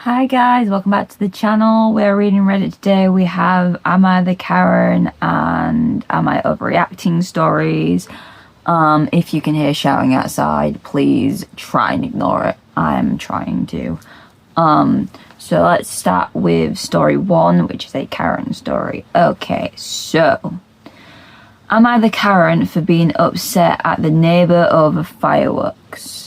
Hi guys, welcome back to the channel. We're reading Reddit today. We have Am I the Karen and Am I Overreacting stories. If you can hear shouting outside, please try and ignore it. I'm trying to. So let's start with story 1, which is a Karen story. Okay, so am I the Karen for being upset at the neighbour over fireworks?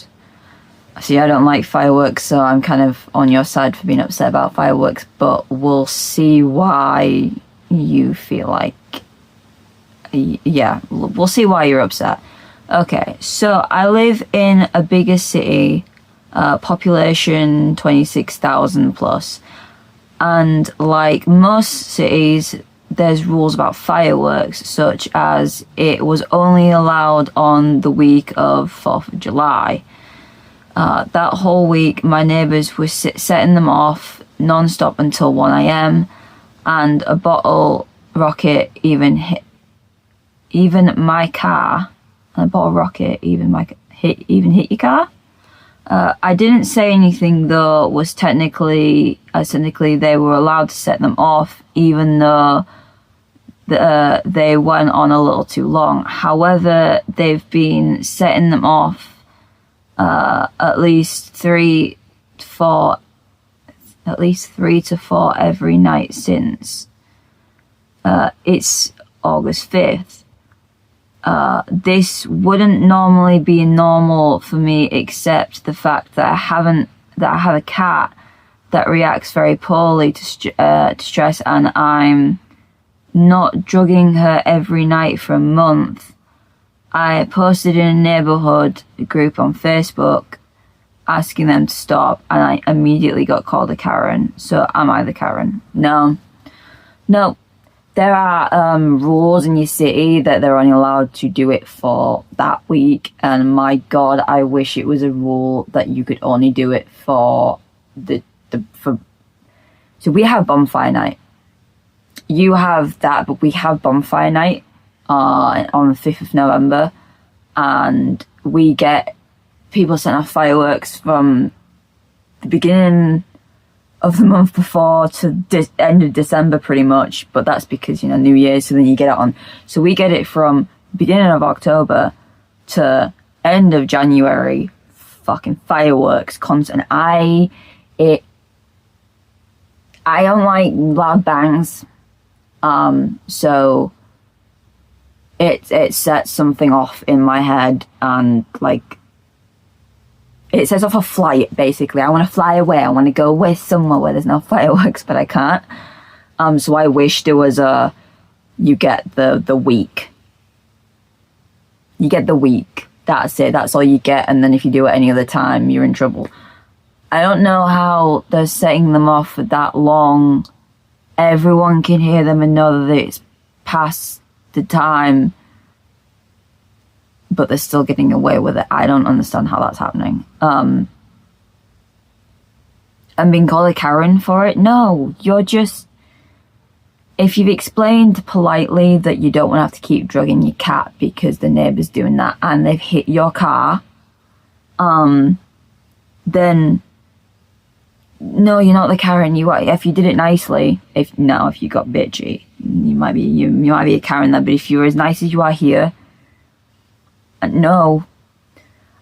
See, I don't like fireworks, so I'm kind of on your side for being upset about fireworks, but we'll see why you feel like... Yeah, we'll see why you're upset. Okay, so I live in a bigger city, population 26,000 plus, and like most cities, there's rules about fireworks, such as it was only allowed on the week of 4th of July. That whole week, my neighbours were setting them off non-stop until 1 AM, and a bottle rocket even hit my car. And a bottle rocket even hit your car. I didn't say anything though. Was technically they were allowed to set them off, even though they went on a little too long. However, they've been setting them off at least three to four every night since it's August 5th. This wouldn't normally be normal for me, except the fact that I have a cat that reacts very poorly to stress, and I'm not drugging her every night for a month. I posted in a neighbourhood group on Facebook asking them to stop, and I immediately got called a Karen. So am I the Karen? No. There are rules in your city that they're only allowed to do it for that week, and my God, I wish it was a rule that you could only do it for So we have bonfire night. You have that, but we have bonfire night on the 5th of November, and we get people setting off fireworks from the beginning of the month before to end of December pretty much, but that's because, you know, New Year's, so then you get it on. So we get it from beginning of October to end of January, fucking fireworks constant. I don't like loud bangs, so it sets something off in my head, and like it sets off a flight basically. I want to fly away. I want to go away somewhere where there's no fireworks, but I can't. So I wish there was you get the week. You get the week. That's it. That's all you get. And then if you do it any other time, you're in trouble. I don't know how they're setting them off for that long. Everyone can hear them and know that it's past the time, but they're still getting away with it. I don't understand how that's happening. And being called a Karen for it? No, you're just... If you've explained politely that you don't want to have to keep drugging your cat because the neighbour's doing that and they've hit your car, then no, you're not the Karen. You are. If you did it nicely, if you got bitchy, you might be a Karen there. But if you're as nice as you are here, no,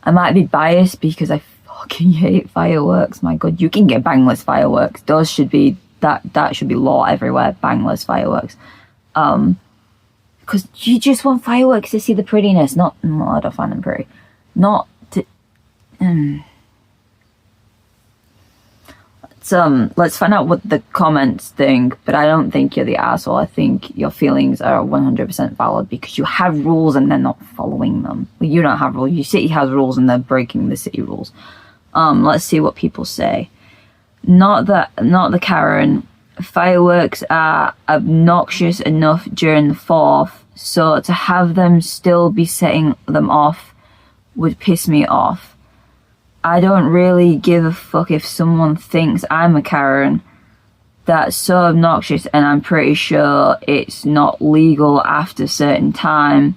I might be biased because I fucking hate fireworks. My God, you can get bangless fireworks. Those should be that should be law everywhere. Bangless fireworks, because you just want fireworks to see the prettiness. Not, I don't find them pretty. Not to. Let's find out what the comments think, but I don't think you're the asshole. I think your feelings are 100% valid because you have rules and they're not following them. Well, you don't have rules. Your city has rules and they're breaking the city rules. Let's see what people say. Not the Karen. Fireworks are obnoxious enough during the 4th, so to have them still be setting them off would piss me off. I don't really give a fuck if someone thinks I'm a Karen. That's so obnoxious, and I'm pretty sure it's not legal after a certain time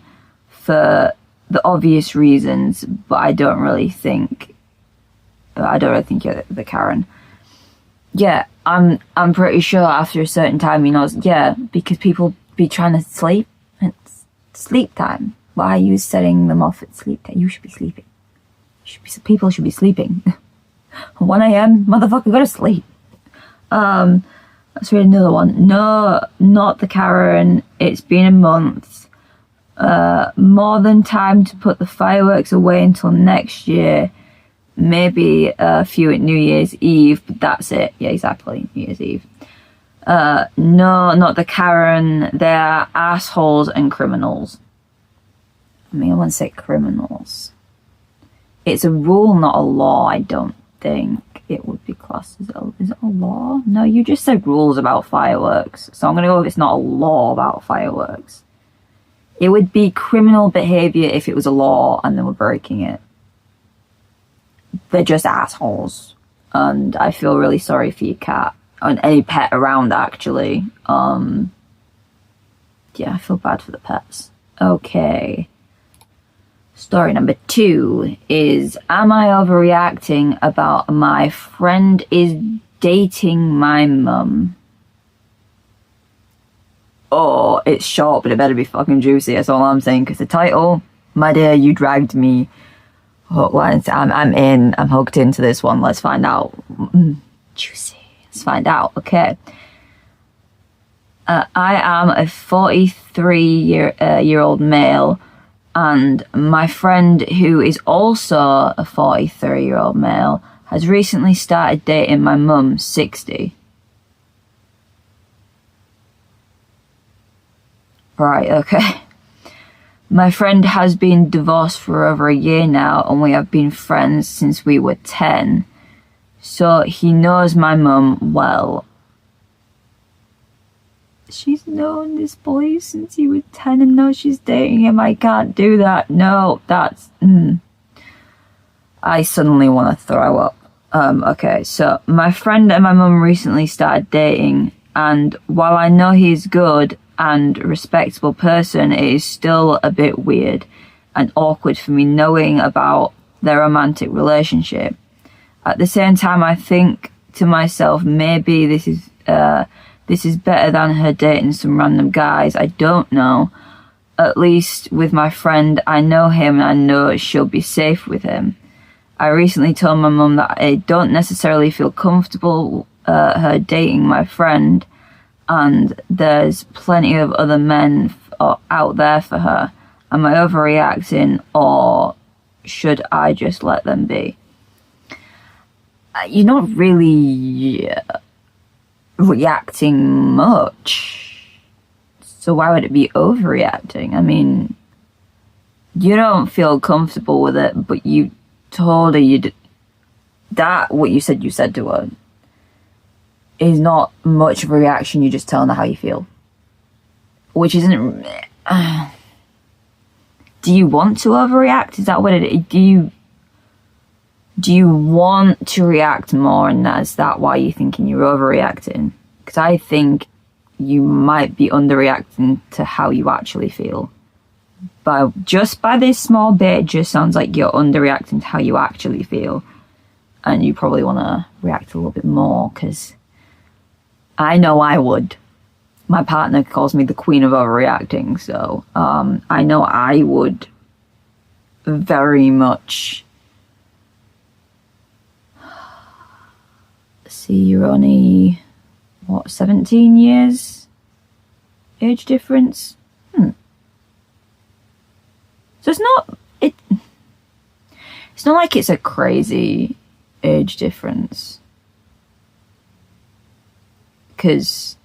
for the obvious reasons, but I don't really think you're the Karen. Yeah, I'm pretty sure after a certain time, yeah, because people be trying to sleep. It's sleep time. Why are you setting them off at sleep time? You should be sleeping. People should be sleeping. 1 a.m. Motherfucker, go to sleep. Let's read another one. No, not the Karen. It's been a month. More than time to put the fireworks away until next year. Maybe a few at New Year's Eve, but that's it. Yeah, exactly. New Year's Eve. No, not the Karen. They're assholes and criminals. I mean, I wouldn't say criminals. It's a rule, not a law, I don't think. It would be classed as is it a law? No, you just said rules about fireworks. So I'm going to go with it's not a law about fireworks. It would be criminal behaviour if it was a law and they were breaking it. They're just assholes. And I feel really sorry for your cat. And any pet around, actually. Yeah, I feel bad for the pets. Okay. Story number 2 is, am I overreacting about my friend is dating my mum? Oh, it's short, but it better be fucking juicy. That's all I'm saying, because the title, my dear, you dragged me. I'm in. I'm hooked into this one. Let's find out. Juicy. Let's find out. Okay. I am a 43-year-old male, and my friend, who is also a 43-year-old male, has recently started dating my mum, 60. Right, okay. My friend has been divorced for over a year now, and we have been friends since we were 10. So he knows my mum well. She's known this boy since he was 10 and now she's dating him. I can't do that. No, that's... I suddenly want to throw up. Okay, so my friend and my mum recently started dating, and while I know he's good and respectable person, it is still a bit weird and awkward for me knowing about their romantic relationship. At the same time, I think to myself, maybe this is better than her dating some random guys. I don't know. At least with my friend, I know him and I know she'll be safe with him. I recently told my mum that I don't necessarily feel comfortable her dating my friend, and there's plenty of other men out there for her. Am I overreacting, or should I just let them be? You're not really reacting much, so why would it be overreacting? I mean, you don't feel comfortable with it, but you told her what you said to her is not much of a reaction. You're just telling her how you feel, which isn't... do you want to overreact? Is that what it is? Do you want to react more, and is that why you're thinking you're overreacting? Because I think you might be underreacting to how you actually feel. But just by this small bit, it just sounds like you're underreacting to how you actually feel. And you probably want to react a little bit more, because I know I would. My partner calls me the queen of overreacting, so I know I would very much... See, you're only, 17 years age difference? So it's not like it's a crazy age difference. Because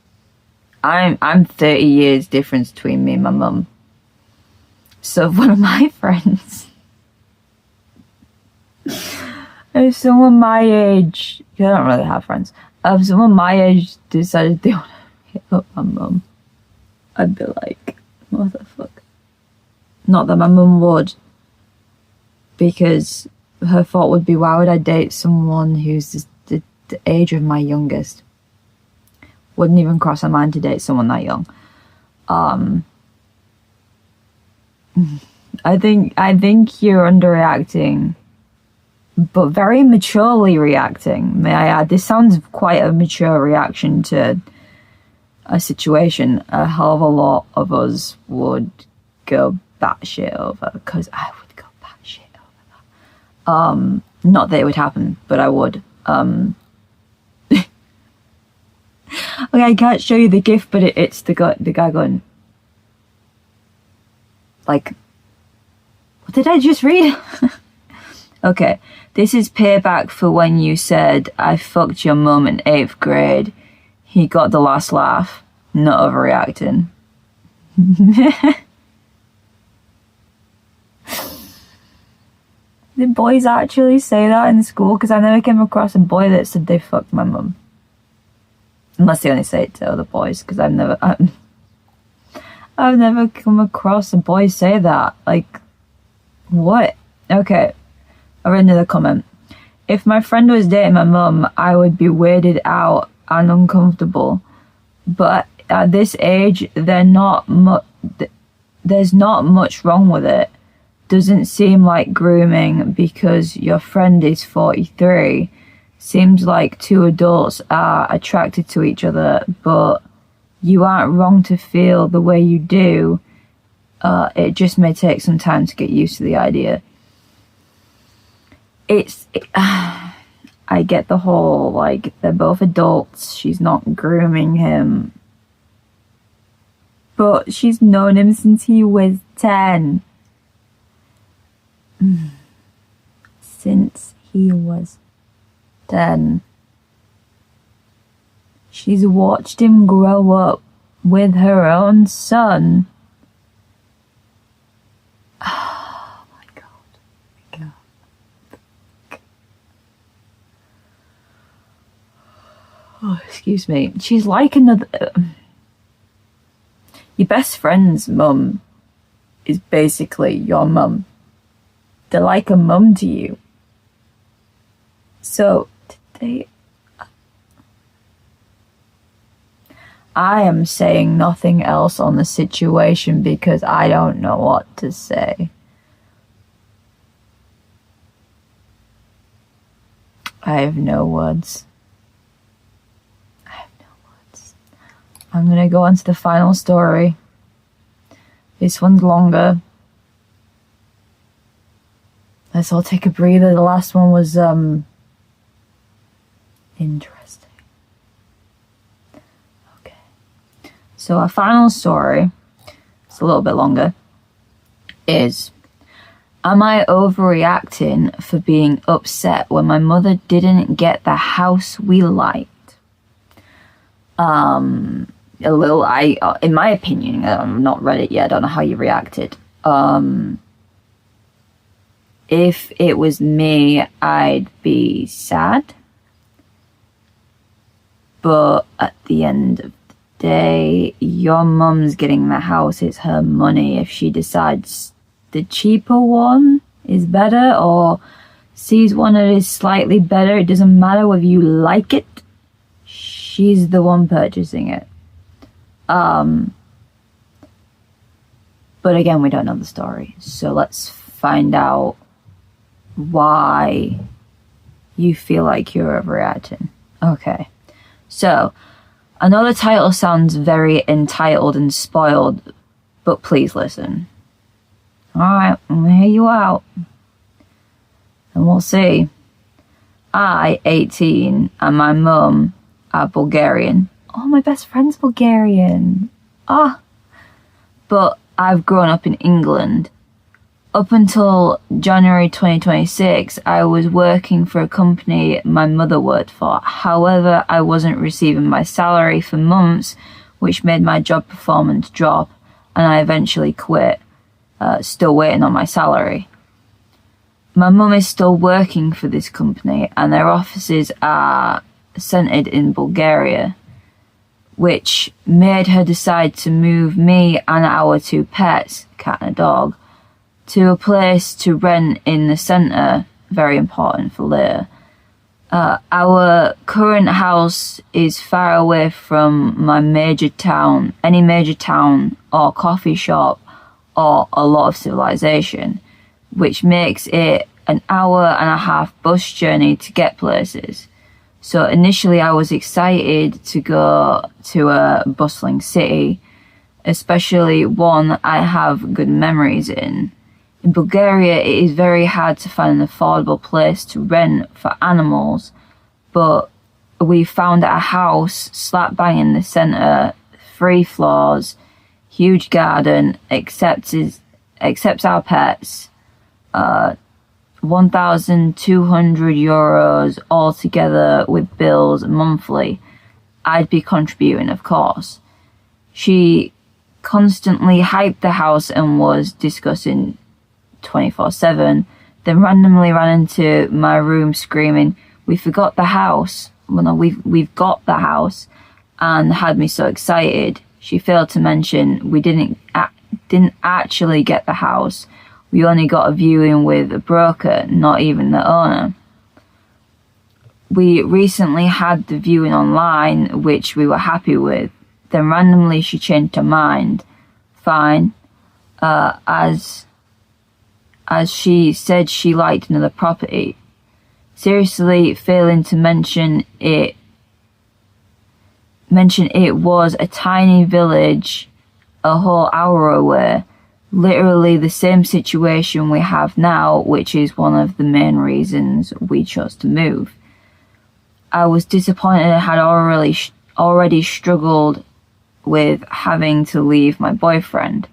I'm 30 years difference between me and my mum. So one of my friends, if someone my age, I don't really have friends, if someone my age decided they want to hit up my mum, I'd be like, what the fuck? Not that my mum would, because her thought would be, why would I date someone who's the age of my youngest? Wouldn't even cross her mind to date someone that young. I think you're underreacting but very maturely reacting, may I add. This sounds quite a mature reaction to a situation a hell of a lot of us would go batshit over, because I would go batshit over that. Not that it would happen, but I would. Okay, I can't show you the gif, but it's the guy going, like, what did I just read? Okay, this is payback for when you said I fucked your mum in 8th grade. He got the last laugh. Not overreacting. Did boys actually say that in school? Because I never came across a boy that said they fucked my mum. Unless they only say it to other boys, because I've never come across a boy say that. Like, what? Okay, I read another comment. If my friend was dating my mum, I would be weirded out and uncomfortable. But at this age, there's not much wrong with it. Doesn't seem like grooming because your friend is 43. Seems like two adults are attracted to each other, but you aren't wrong to feel the way you do. It just may take some time to get used to the idea. I get the whole, like, they're both adults, she's not grooming him. But she's known him since he was 10. Since he was 10. She's watched him grow up with her own son. Oh my God. Oh, excuse me. She's like another... Your best friend's mum is basically your mum. They're like a mum to you. So, I am saying nothing else on the situation because I don't know what to say. I have no words. I'm gonna go on to the final story. This one's longer. Let's all take a breather. The last one was interesting. Okay. So our final story, it's a little bit longer, is: am I overreacting for being upset when my mother didn't get the house we liked? In my opinion, I've not read it yet, I don't know how you reacted. If it was me, I'd be sad. But at the end of the day, your mum's getting the house, it's her money. If she decides the cheaper one is better or sees one that is slightly better, it doesn't matter whether you like it. She's the one purchasing it. But again, we don't know the story. So let's find out why you feel like you're overreacting. Okay. So, I know the title sounds very entitled and spoiled, but please listen. Alright, I'm gonna hear you out. And we'll see. I, 18, and my mum are Bulgarian. Oh, my best friend's Bulgarian. But I've grown up in England. Up until January 2026, I was working for a company my mother worked for. However, I wasn't receiving my salary for months, which made my job performance drop, and I eventually quit, still waiting on my salary. My mum is still working for this company, and their offices are centered in Bulgaria, which made her decide to move me and our two pets, cat and a dog, to a place to rent in the centre, very important for later. Our current house is far away from my major town, any major town or coffee shop or a lot of civilization, which makes it an hour and a half bus journey to get places. So initially I was excited to go to a bustling city, especially one I have good memories in. In Bulgaria, it is very hard to find an affordable place to rent for animals, but we found a house slap bang in the centre, 3 floors, huge garden, accepts our pets, €1,200 altogether with bills monthly. I'd be contributing, of course. She constantly hyped the house and was discussing 24/7, then randomly ran into my room screaming, "We forgot the house." Well, no, we've got the house, and had me so excited. She failed to mention we didn't actually get the house. We only got a viewing with a broker, not even the owner. We recently had the viewing online, which we were happy with. Then randomly she changed her mind. Fine. As she said she liked another property. Seriously failing to mention it was a tiny village a whole hour away. Literally the same situation we have now, which is one of the main reasons we chose to move. I was disappointed I had already struggled with having to leave my boyfriend,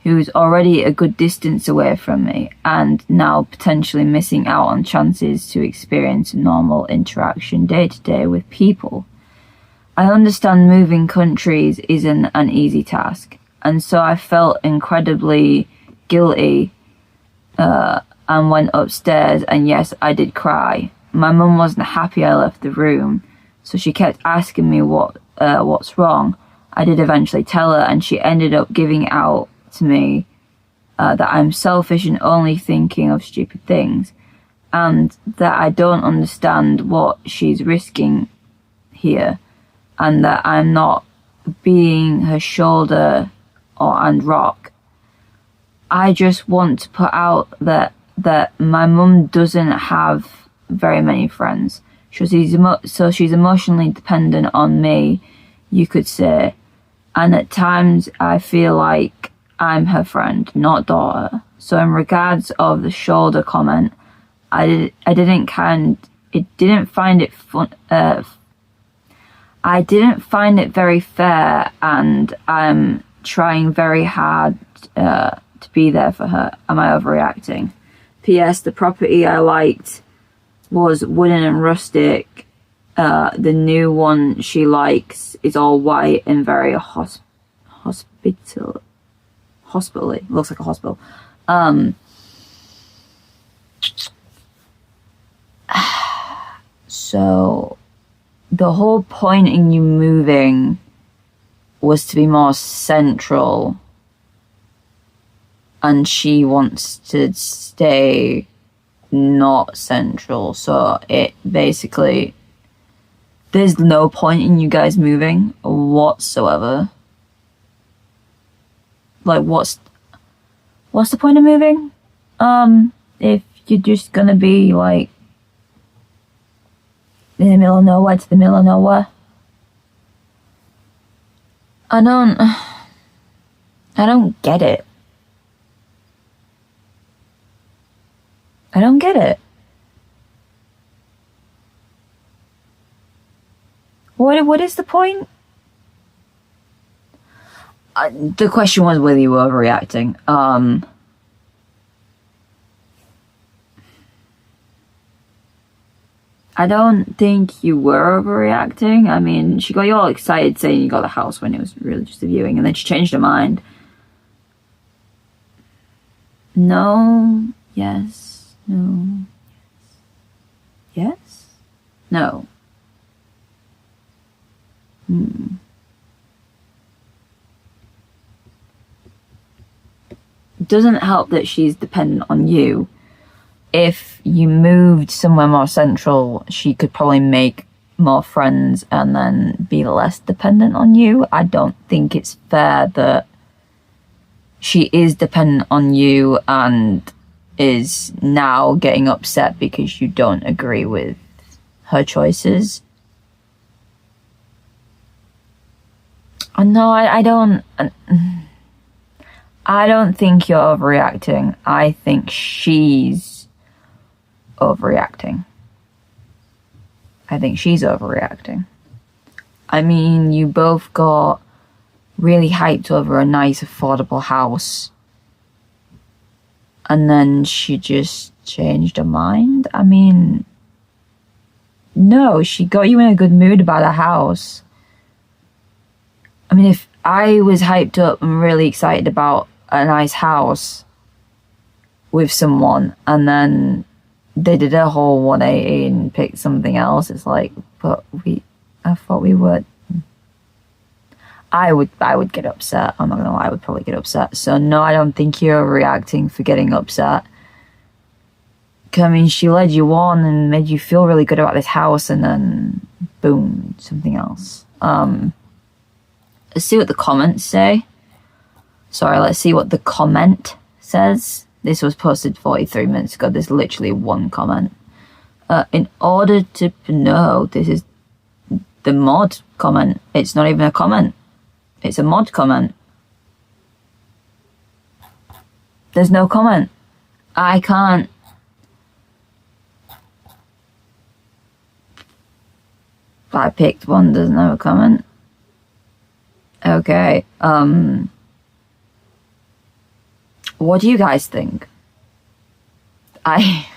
who's already a good distance away from me, and now potentially missing out on chances to experience normal interaction day to day with people. I understand moving countries isn't an easy task, and so I felt incredibly guilty and went upstairs, and yes, I did cry. My mum wasn't happy I left the room, so she kept asking me what's wrong. I did eventually tell her, and she ended up giving out to me that I'm selfish and only thinking of stupid things, and that I don't understand what she's risking here, and that I'm not being her shoulder and rock. I just want to put out that my mum doesn't have very many friends, so she's emotionally dependent on me, you could say, and at times I feel like I'm her friend, not daughter. So in regards of the shoulder comment, I didn't find it very fair, and I'm trying very hard to be there for her. Am I overreacting? P.S. The property I liked was wooden and rustic. The new one she likes is all white and very hospital-y. Looks like a hospital. So the whole point in you moving was to be more central, and she wants to stay not central, so it basically, there's no point in you guys moving whatsoever. Like, what's the point of moving? If you're just gonna be like in the middle of nowhere to the middle of nowhere. I don't get it. I don't get it. What is the point? The question was whether you were overreacting. I don't think you were overreacting. I mean, she got you all excited saying you got the house when it was really just a viewing, and then she changed her mind. No, yes, no, yes, yes, no. It doesn't help that she's dependent on you. If you moved somewhere more central, she could probably make more friends and then be less dependent on you. I don't think it's fair that she is dependent on you and is now getting upset because you don't agree with her choices. No, I don't think you're overreacting. I think she's overreacting. I mean, you both got really hyped over a nice, affordable house, and then she just changed her mind. I mean, no, she got you in a good mood about a house. I mean, if I was hyped up and really excited about a nice house with someone, and then they did a whole 180 and picked something else, it's like, but I thought we would. I would get upset. I'm not gonna lie, I would probably get upset. So no, I don't think you're reacting for getting upset. I mean, she led you on and made you feel really good about this house, and then boom, something else. Let's see what the comments say. Sorry, let's see what the comment says. This was posted 43 minutes ago. There's literally one comment. In order to know, this is the mod comment. It's not even a comment. It's a mod comment. There's no comment. I can't. I picked one, doesn't have a comment. Okay, what do you guys think? I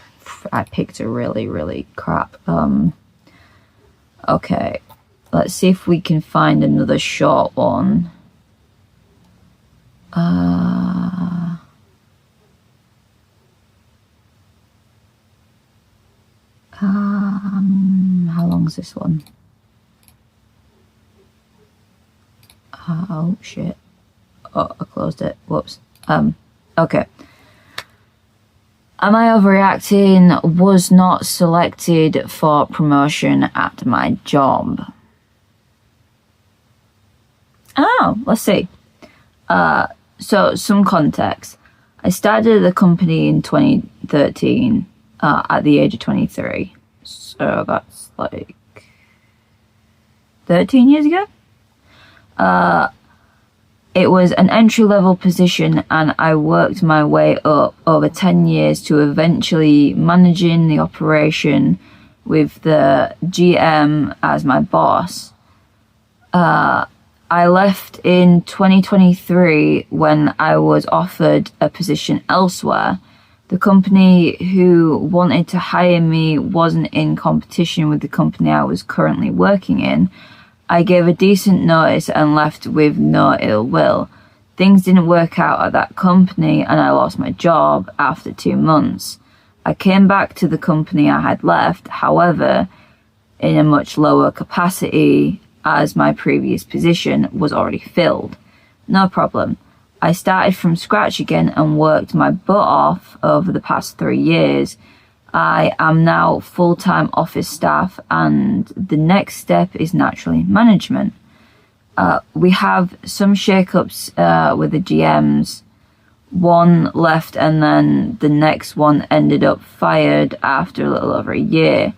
picked a really, really crap. Okay, let's see if we can find another short one. How long's this one? Oh shit. Oh, I closed it. Whoops. Okay. Am I overreacting? Was not selected for promotion at my job. Oh, let's see. So some context. I started the company in 2013 at the age of 23. So that's like 13 years ago? It was an entry-level position, and I worked my way up over 10 years to eventually managing the operation with the GM as my boss. I left in 2023 when I was offered a position elsewhere. The company who wanted to hire me wasn't in competition with the company I was currently working in. I gave a decent notice and left with no ill will. Things didn't work out at that company, and I lost my job after 2 months. I came back to the company I had left, however, in a much lower capacity, as my previous position was already filled. No problem. I started from scratch again and worked my butt off over the past 3 years. I am now full-time office staff, and the next step is naturally management. We have some shake-ups with the GMs. One left, and then the next one ended up fired after a little over a year.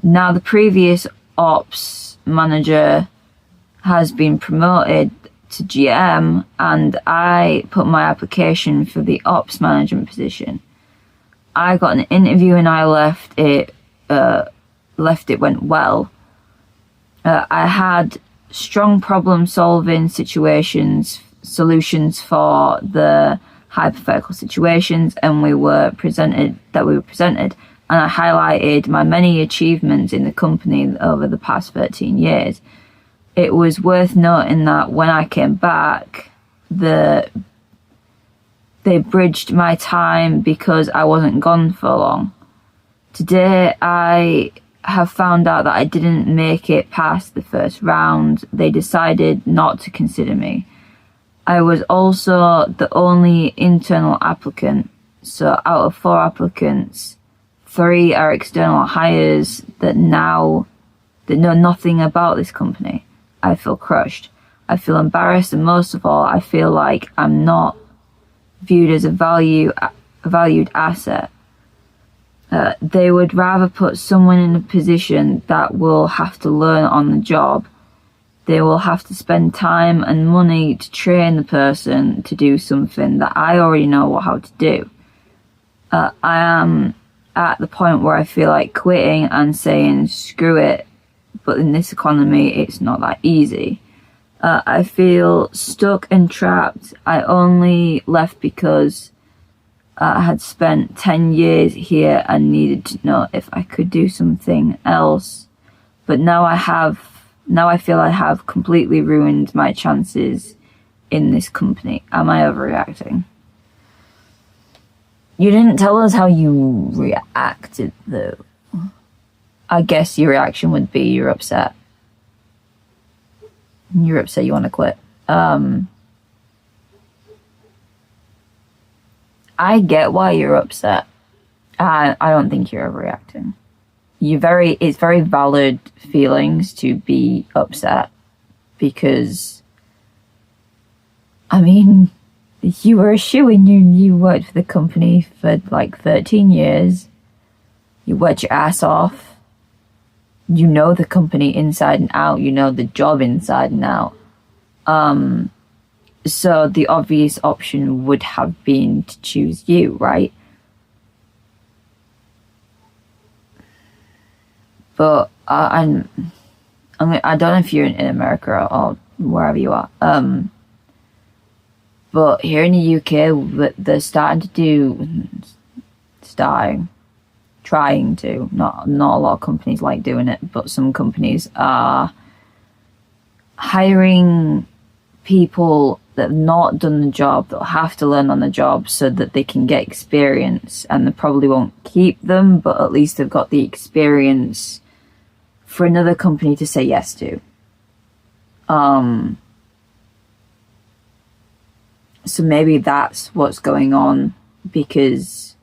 Now the previous ops manager has been promoted to GM, and I put my application for the ops management position. I got an interview and I left it went well. I had strong problem solving solutions for the hypothetical situations, and we were presented, and I highlighted my many achievements in the company over the past 13 years. It was worth noting that when I came back, they bridged my time because I wasn't gone for long. Today, I have found out that I didn't make it past the first round. They decided not to consider me. I was also the only internal applicant, so out of 4 applicants, 3 are external hires that know nothing about this company. I feel crushed. I feel embarrassed, and most of all, I feel like I'm not viewed as a value valued asset. They would rather put someone in a position that will have to learn on the job. They will have to spend time and money to train the person to do something that I already know how to do. I am at the point where I feel like quitting and saying screw it, but in this economy it's not that easy. I feel stuck and trapped. I only left because I had spent 10 years here and needed to know if I could do something else. But now I feel I have completely ruined my chances in this company. Am I overreacting? You didn't tell us how you reacted, though. I guess your reaction would be you're upset. You're upset you want to quit. I get why you're upset. I don't think you're overreacting. It's very valid feelings to be upset because, I mean, you were a shoo-in. You worked for the company for like 13 years. You worked your ass off. You know the company inside and out. You know the job inside and out. So the obvious option would have been to choose you, right? But I don't know if you're in America or wherever you are. But here in the UK, they're trying to. Not a lot of companies like doing it, but some companies are hiring people that have not done the job, that'll have to learn on the job so that they can get experience, and they probably won't keep them, but at least they've got the experience for another company to say yes to. So maybe that's what's going on, because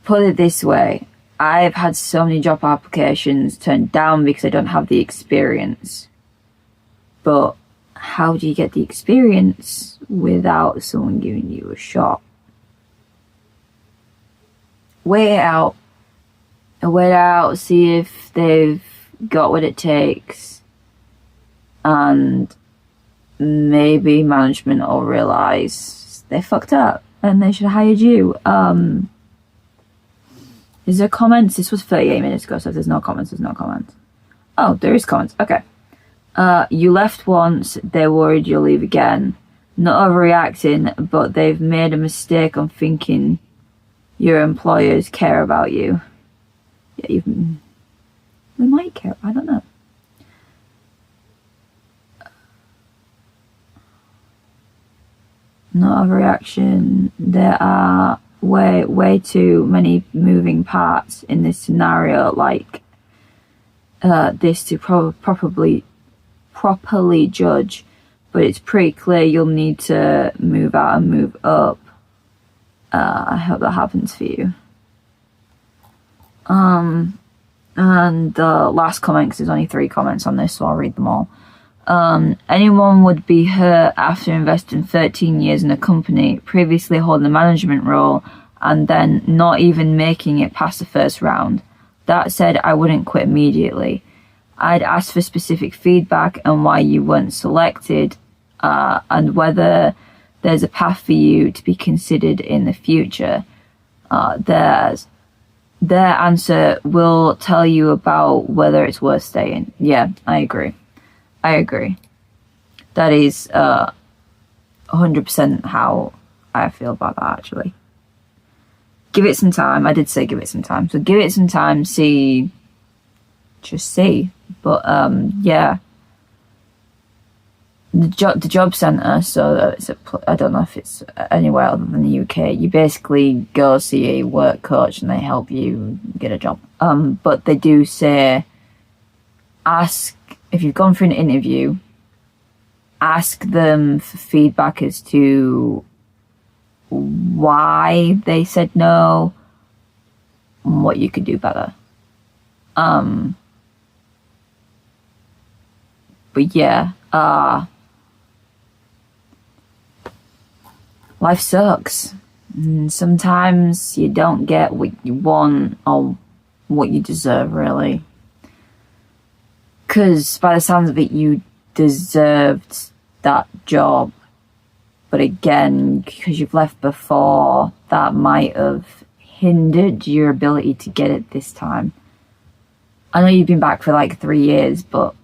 put it this way, I've had so many job applications turned down because I don't have the experience. But how do you get the experience without someone giving you a shot? Wait it out, see if they've got what it takes, and maybe management will realise they fucked up and they should have hired you. Is there comments? This was 38 minutes ago, so if there's no comments, there's no comments. Oh, there is comments. Okay. You left once, they're worried you'll leave again. Not overreacting, but they've made a mistake on thinking your employers care about you. Yeah, they might care, I don't know. Not overreaction. There are way too many moving parts in this scenario like this to properly judge, but it's pretty clear you'll need to move out and move up. I hope that happens for you. And the last comment, because there's only 3 comments on this, so I'll read them all. Anyone would be hurt after investing 13 years in a company, previously holding a management role, and then not even making it past the first round. That said, I wouldn't quit immediately. I'd ask for specific feedback and why you weren't selected, and whether there's a path for you to be considered in the future. Their answer will tell you about whether it's worth staying. Yeah, I agree. That is 100% how I feel about that, actually. Give it some time. I did say give it some time. So give it some time, just see. But yeah, the job centre, so I don't know if it's anywhere other than the UK, you basically go see a work coach and they help you get a job. But they do say, ask, if you've gone for an interview, ask them for feedback as to why they said no and what you could do better. But yeah, life sucks. And sometimes you don't get what you want or what you deserve, really. Because by the sounds of it, you deserved that job. But again, because you've left before, that might have hindered your ability to get it this time. I know you've been back for like 3 years, but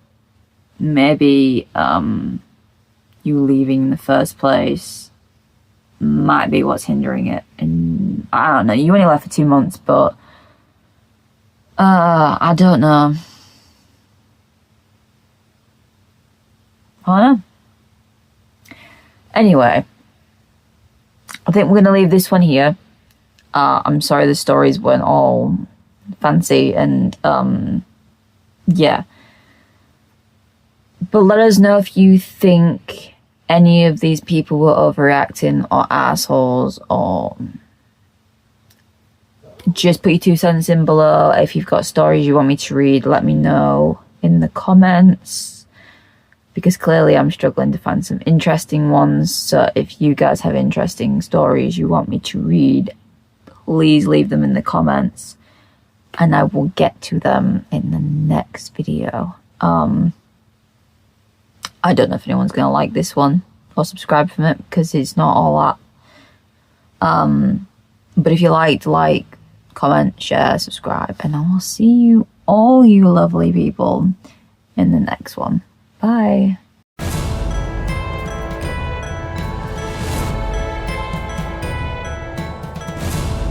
maybe you leaving in the first place might be what's hindering it. And I don't know, you only left for 2 months, but I don't know. I don't know. Anyway, I think we're going to leave this one here. I'm sorry the stories weren't all fancy and yeah. But let us know if you think any of these people were overreacting or assholes, or just put your 2 cents in below. If you've got stories you want me to read, let me know in the comments, because clearly I'm struggling to find some interesting ones. So if you guys have interesting stories you want me to read, please leave them in the comments and I will get to them in the next video. I don't know if anyone's going to like this one or subscribe from it, because it's not all that. But if you liked, like, comment, share, subscribe, and I will see you, all you lovely people, in the next one. Bye.